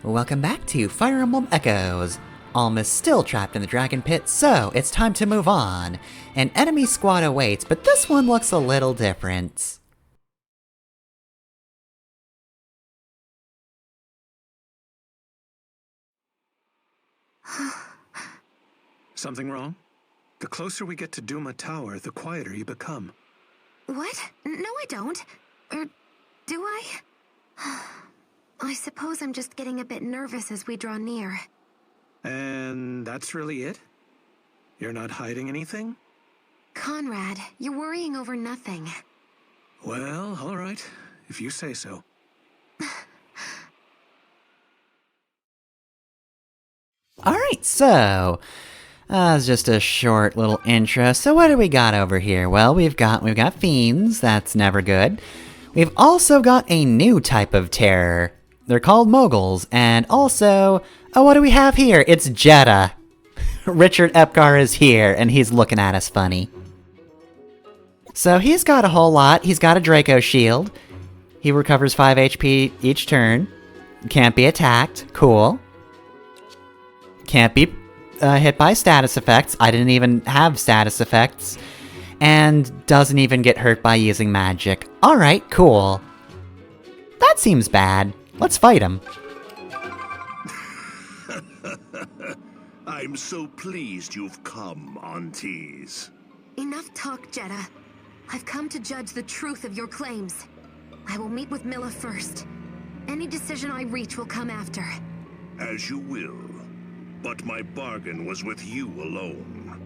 Welcome back to Fire Emblem Echoes. Alm is still trapped in the dragon pit, so it's time to move on. An enemy squad awaits, but this one looks a little different. Something wrong? The closer we get to Duma Tower, the quieter you become. What? No, I don't. Or do I? I suppose I'm just getting a bit nervous as we draw near. And that's really it? You're not hiding anything? Conrad, you're worrying over nothing. Well, all right, if you say so. Alright, so it's just a short little intro. So what do we got over here? Well, we've got fiends, that's never good. We've also got a new type of terror. They're called Moguls, and also, oh, what do we have here? It's Jeddah. Richard Epgar is here, and he's looking at us funny. So he's got a whole lot. He's got a Draco shield. He recovers 5 HP each turn. Can't be attacked. Cool. Can't be hit by status effects. I didn't even have status effects. And doesn't even get hurt by using magic. Alright, cool. That seems bad. Let's fight him. I'm so pleased you've come, aunties. Enough talk, Jeddah. I've come to judge the truth of your claims. I will meet with Milla first. Any decision I reach will come after. As you will. But my bargain was with you alone.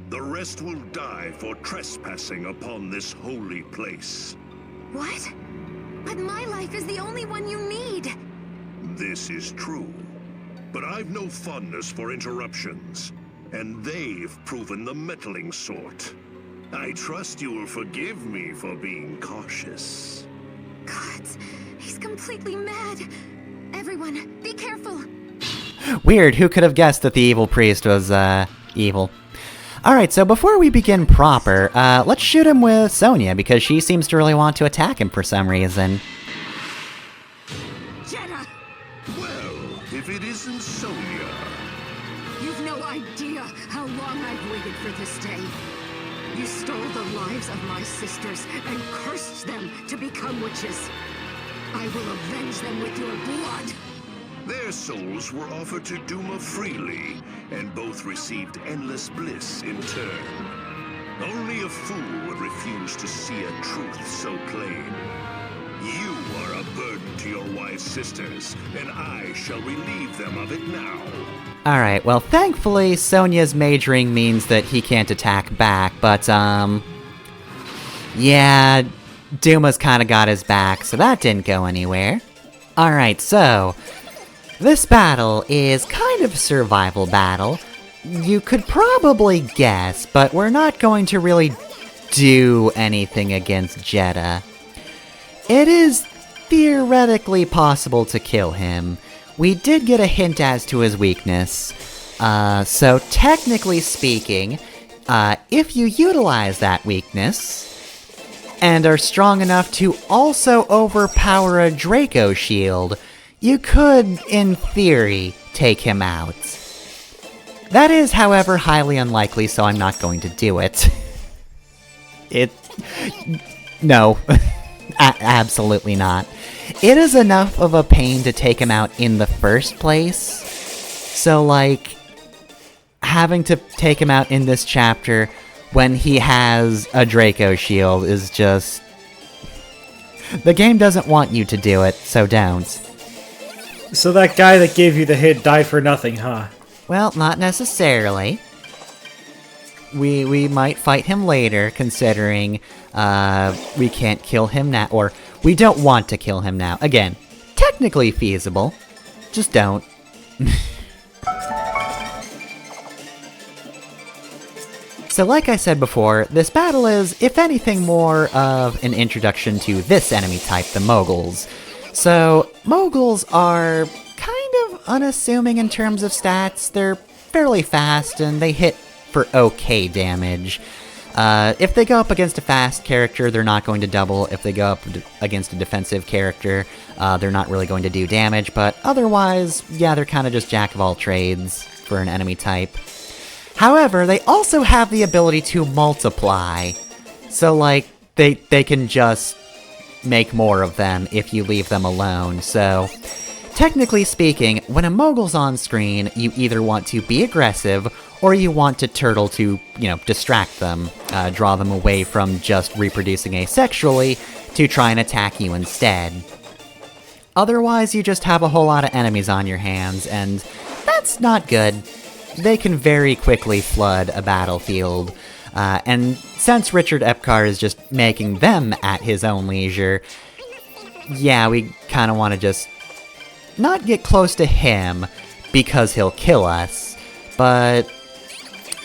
The rest will die for trespassing upon this holy place. What? But my life is the only one you need! This is true. But I've no fondness for interruptions. And they've proven the meddling sort. I trust you will forgive me for being cautious. Gods, he's completely mad! Everyone, be careful! Weird, who could have guessed that the evil priest was, evil? Alright, so before we begin proper, let's shoot him with Sonia, because she seems to really want to attack him for some reason. Jeddah! Well, if it isn't Sonia. You've no idea how long I've waited for this day. You stole the lives of my sisters and cursed them to become witches. I will avenge them with your blood. Their souls were offered to Duma freely, and both received endless bliss in turn. Only a fool would refuse to see a truth so plain. You are a burden to your wife's sisters, and I shall relieve them of it now. Alright, well thankfully Sonia's majoring means that he can't attack back, but yeah, Duma's kinda got his back, so that didn't go anywhere. Alright, so this battle is kind of a survival battle. You could probably guess, but we're not going to really do anything against Jeddah. It is theoretically possible to kill him. We did get a hint as to his weakness. So technically speaking, if you utilize that weakness, and are strong enough to also overpower a Draco shield, you could, in theory, take him out. That is, however, highly unlikely, so I'm not going to do it. No. Absolutely not. It is enough of a pain to take him out in the first place, so, like, having to take him out in this chapter when he has a Draco shield is just... The game doesn't want you to do it, so don't. So that guy that gave you the hit died for nothing, huh? Well, not necessarily. We might fight him later, considering we can't kill him now, or we don't want to kill him now. Again, technically feasible, just don't. So like I said before, this battle is, if anything, more of an introduction to this enemy type, the Moguls. So, Moguls are kind of unassuming in terms of stats. They're fairly fast, and they hit for okay damage. If they go up against a fast character, they're not going to double. If they go up against a defensive character, they're not really going to do damage, but otherwise, yeah, they're kind of just jack of all trades for an enemy type. However, they also have the ability to multiply. So, like, they can just make more of them if you leave them alone. So, technically speaking, when a Mogul's on screen, you either want to be aggressive, or you want to turtle to, distract them, draw them away from just reproducing asexually to try and attack you instead. Otherwise, you just have a whole lot of enemies on your hands, and that's not good. They can very quickly flood a battlefield, and since Richard Epcar is just making them at his own leisure, yeah, we kind of want to just not get close to him, because he'll kill us, but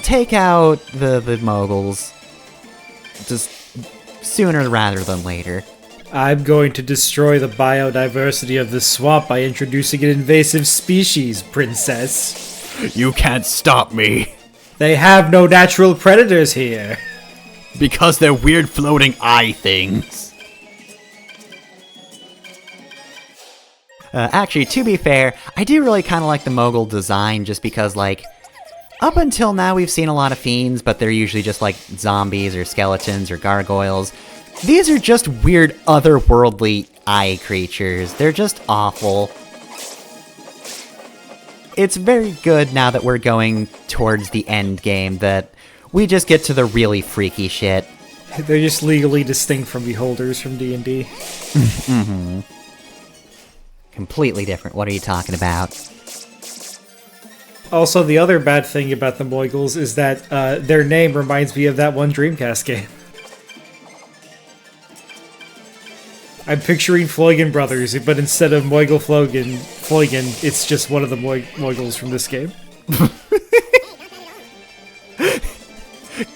take out the Moguls just sooner rather than later. I'm going to destroy the biodiversity of the swamp by introducing an invasive species, princess. You can't stop me. They have no natural predators here. Because they're weird floating eye things. Actually, to be fair, I do really kind of like the Mogul design just because, like, up until now we've seen a lot of fiends, but they're usually just like zombies or skeletons or gargoyles. These are just weird otherworldly eye creatures. They're just awful. It's very good now that we're going towards the end game that we just get to the really freaky shit. They're just legally distinct from beholders from D&D. Mm-hmm. Completely different. What are you talking about? Also, the other bad thing about the Moiguls is that their name reminds me of that one Dreamcast game. I'm picturing Floigan Brothers, but instead of Moigul Floigan, it's just one of the Moiguls from this game.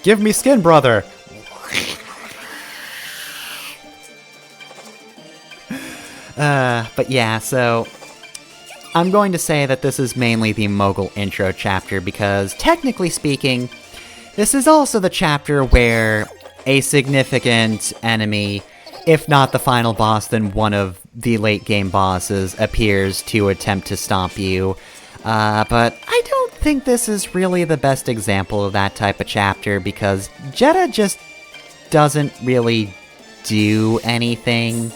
Give me skin, brother. But yeah, so I'm going to say that this is mainly the Mogul intro chapter because, technically speaking, this is also the chapter where a significant enemy, if not the final boss, then one of the late game bosses appears to attempt to stomp you. But I don't think this is really the best example of that type of chapter because Jeddah just doesn't really do anything.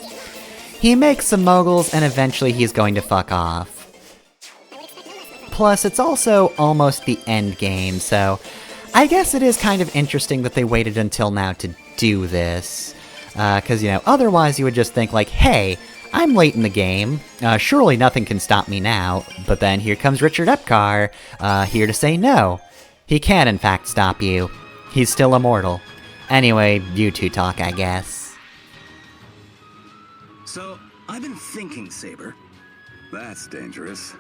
He makes some Moguls and eventually he's going to fuck off. Plus, it's also almost the end game, so I guess it is kind of interesting that they waited until now to do this. Because, otherwise you would just think like, hey, I'm late in the game, surely nothing can stop me now, but then here comes Richard Epcar, here to say no. He can in fact stop you. He's still immortal. Anyway, you two talk, I guess. So, I've been thinking, Saber. That's dangerous.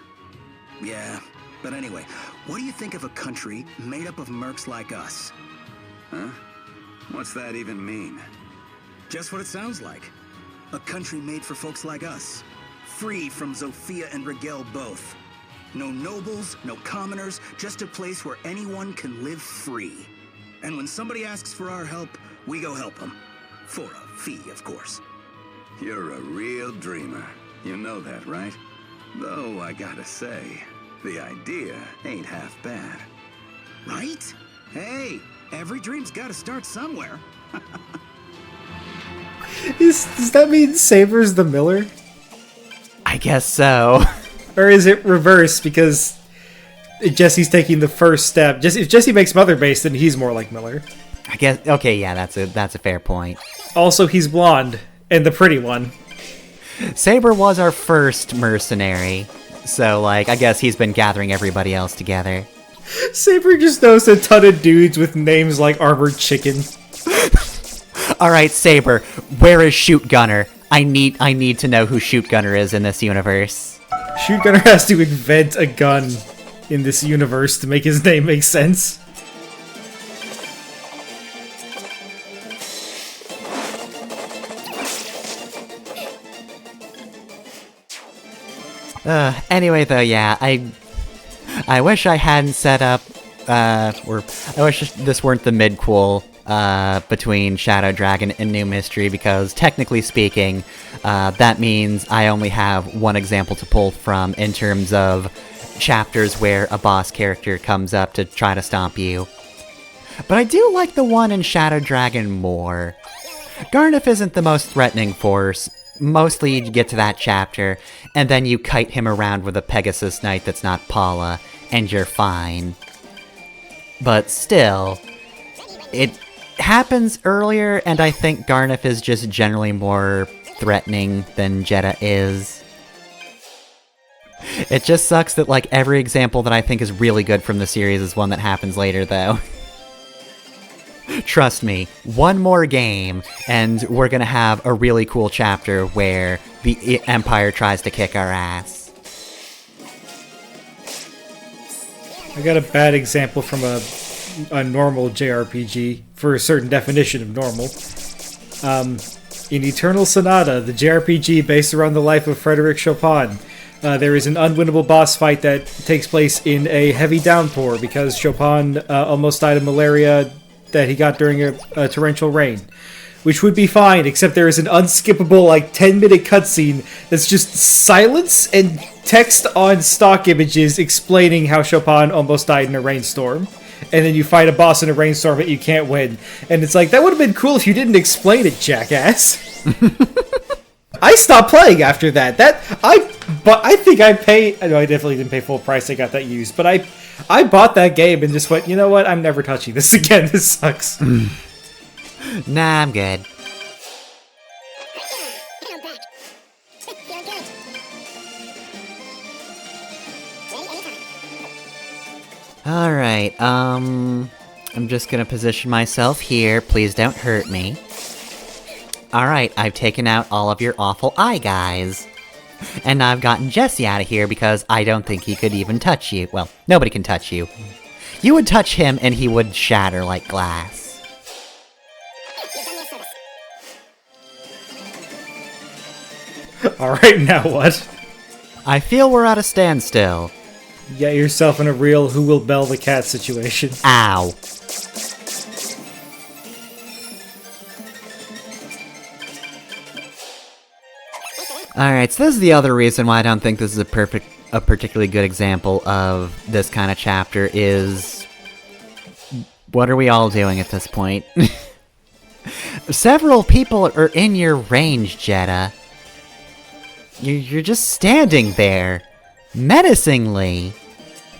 Yeah, but anyway, what do you think of a country made up of mercs like us? Huh? What's that even mean? Just what it sounds like. A country made for folks like us. Free from Zofia and Rigel both. No nobles, no commoners, just a place where anyone can live free. And when somebody asks for our help, we go help them. For a fee, of course. You're a real dreamer. You know that, right? Though, I gotta say, the idea ain't half bad. Right? Hey, every dream's gotta start somewhere. Does that mean Saber's the Miller? I guess so. Or is it reversed because Jesse's taking the first step? If Jesse makes Mother Base, then he's more like Miller. I guess, okay, yeah, that's a fair point. Also, he's blonde, and the pretty one. Saber was our first mercenary, so, like, I guess he's been gathering everybody else together. Saber just knows a ton of dudes with names like Armored Chicken. Alright, Saber, where is Shoot Gunner? I need to know who Shoot Gunner is in this universe. Shoot Gunner has to invent a gun in this universe to make his name make sense. Anyway though, yeah, I wish I hadn't set up, or I wish this weren't the mid-quel, between Shadow Dragon and New Mystery, because technically speaking, that means I only have one example to pull from in terms of chapters where a boss character comes up to try to stomp you. But I do like the one in Shadow Dragon more. Garnif isn't the most threatening force. Mostly you get to that chapter, and then you kite him around with a Pegasus Knight that's not Paula, and you're fine. But still, it happens earlier, and I think Garnif is just generally more threatening than Jedha is. It just sucks that, like, every example that I think is really good from the series is one that happens later, though. Trust me, one more game, and we're gonna have a really cool chapter where the Empire tries to kick our ass. I got a bad example from a normal JRPG, for a certain definition of normal. In Eternal Sonata, the JRPG based around the life of Frédéric Chopin, there is an unwinnable boss fight that takes place in a heavy downpour because Chopin almost died of malaria that he got during a torrential rain. Which would be fine, except there is an unskippable, like, 10-minute cutscene that's just silence and text on stock images explaining how Chopin almost died in a rainstorm. And then you fight a boss in a rainstorm that you can't win. And it's like, that would have been cool if you didn't explain it, jackass. I stopped playing after that. I think I paid... No, I definitely didn't pay full price. I got that used. But I bought that game and just went, you know what? I'm never touching this again. This sucks. Nah, I'm good. Alright, I'm just gonna position myself here. Please don't hurt me. Alright, I've taken out all of your awful eye guys. And I've gotten Jesse out of here because I don't think he could even touch you. Well, nobody can touch you. You would touch him and he would shatter like glass. Alright, now what? I feel we're at a standstill. Get yourself in a real who will bell the cat situation. Ow. Alright, so this is the other reason why I don't think this is a particularly good example of this kind of chapter is... What are we all doing at this point? Several people are in your range, Jedha. You're just standing there, menacingly.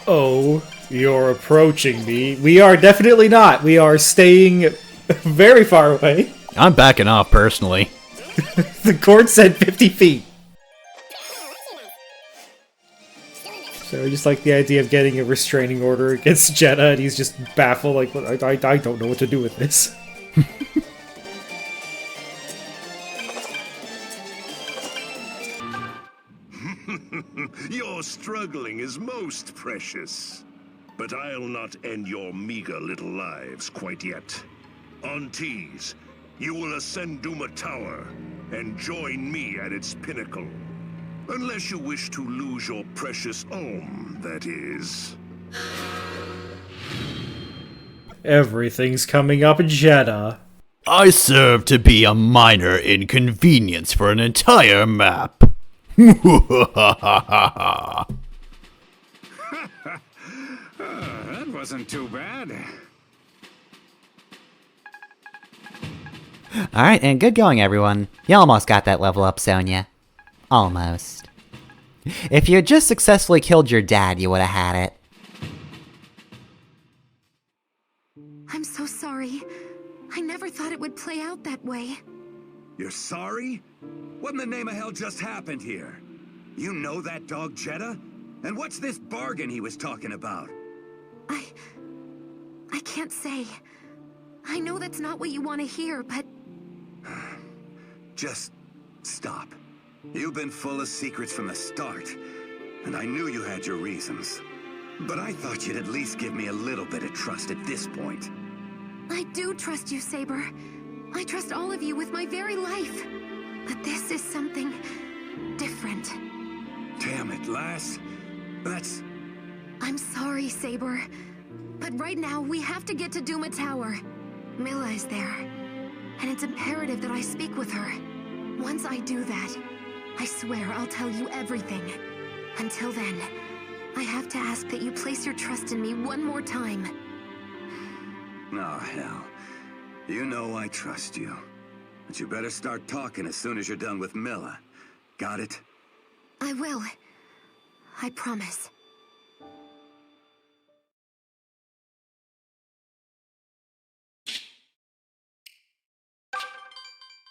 Oh, you're approaching me. We are definitely not. We are staying very far away. I'm backing off, personally. The court said 50 feet. So I just like the idea of getting a restraining order against Jedha, and he's just baffled, like, I don't know what to do with this. Your struggling is most precious. But I'll not end your meager little lives quite yet. On ToS, you will ascend Duma Tower and join me at its pinnacle. Unless you wish to lose your precious Om, that is. Everything's coming up, Jedha. I serve to be a minor inconvenience for an entire map. That wasn't too bad. Alright, and good going, everyone. You almost got that level up, Sonia. Almost. If you had just successfully killed your dad, you would have had it. I'm so sorry. I never thought it would play out that way. You're sorry? What in the name of hell just happened here? You know that dog Jedha? And what's this bargain he was talking about? I can't say. I know that's not what you want to hear, but... Just stop. You've been full of secrets from the start, and I knew you had your reasons. But I thought you'd at least give me a little bit of trust at this point. I do trust you, Saber. I trust all of you with my very life. But this is something different. Damn it, lass. That's... I'm sorry, Saber. But right now, we have to get to Duma Tower. Mila is there, and it's imperative that I speak with her. Once I do that, I swear I'll tell you everything. Until then, I have to ask that you place your trust in me one more time. Oh, hell. You know I trust you. But you better start talking as soon as you're done with Mila. Got it? I will. I promise.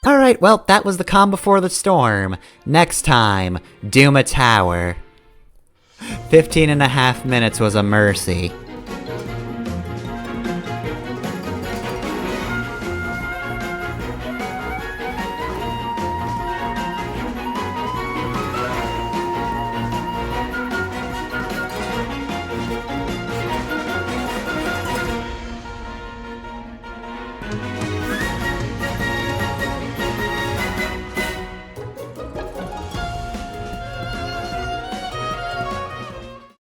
Alright, well, that was the calm before the storm. Next time, Duma Tower. 15 and a half minutes was a mercy.